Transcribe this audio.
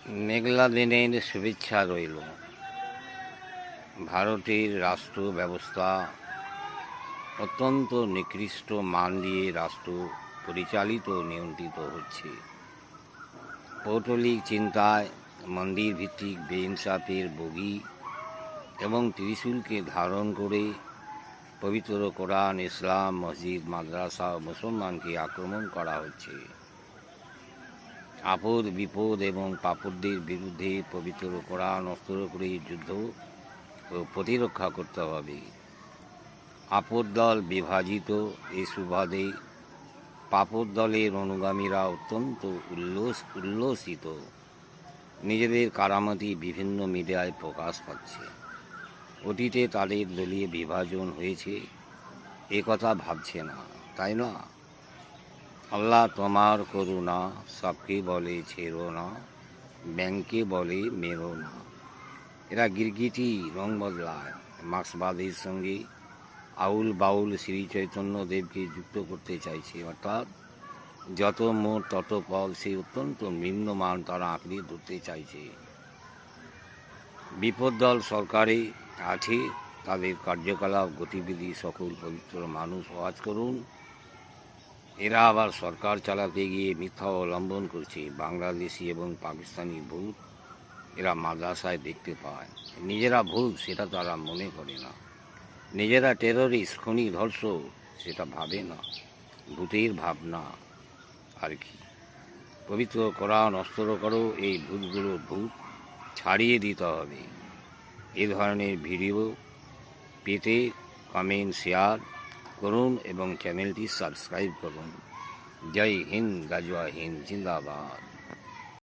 মেঘলা দিনের শুভেচ্ছা রইল। ভারতের রাষ্ট্র ব্যবস্থা অত্যন্ত নিকৃষ্ট মান দিয়ে রাষ্ট্র পরিচালিত নিয়ন্ত্রিত হচ্ছে। পৌটলিক চিন্তায় মন্দির ভিত্তিক বেইনসাফের বগি এবং ত্রিশূলকে ধারণ করে পবিত্র কোরআন, ইসলাম, মসজিদ, মাদ্রাসা ও মুসলমানকে আক্রমণ করা হচ্ছে। আপদ বিপদ এবং পাপড়দের বিরুদ্ধে পবিত্র কোরআন অস্ত্র করে যুদ্ধ ও প্রতিরক্ষা করতে হবে। আপদ দল বিভাজিত, এ সুবাদে পাপড় দলের অনুগামীরা অত্যন্ত উল্লসিত। নিজেদের কারামতি বিভিন্ন মিডিয়ায় প্রকাশ পাচ্ছে। অতীতে তাদের দলীয় বিভাজন হয়েছে, এ কথা ভাবছে না, তাই না? আল্লাহ তোমার করুণা, সবকে বলে ছেড়ো না, ব্যাংকে বলে মেরো না। এরা গিরগিটি রং বদলায়, মার্ক্সবাদের সঙ্গে আউল বাউল শ্রী চৈতন্যদেবকে যুক্ত করতে চাইছে। অর্থাৎ যত মোট তত পদ, সেই অত্যন্ত নিম্নমান তারা আঁকড়ে ধরতে চাইছে। বিপদ দল সরকারে আছে, তাদের কার্যকলাপ গতিবিধি সকল পবিত্র মানুষ ওয়াজ করুন। এরা আবার সরকার চালাতে গিয়ে মিথ্যা অবলম্বন করছে। বাংলাদেশি এবং পাকিস্তানি ভূত এরা মাদ্রাসায় দেখতে পায়। নিজেরা ভূত সেটা তারা মনে করে না, নিজেরা টেররিস্ট, খুনি, ধর্ষক সেটা ভাবে না। ভূতের ভাবনা আর কি। পবিত্র কোরআন অস্ত্র করো, এই ভূতগুলোর ভূত ছাড়িয়ে দিতে হবে। এ ধরনের ভিডিও পেতে কমেন্ট, শেয়ার করুন এবং চ্যানেলটি সাবস্ক্রাইব করুন। জয় হিন্দ, গাজওয়া হিন্দ, জিন্দাবাদ।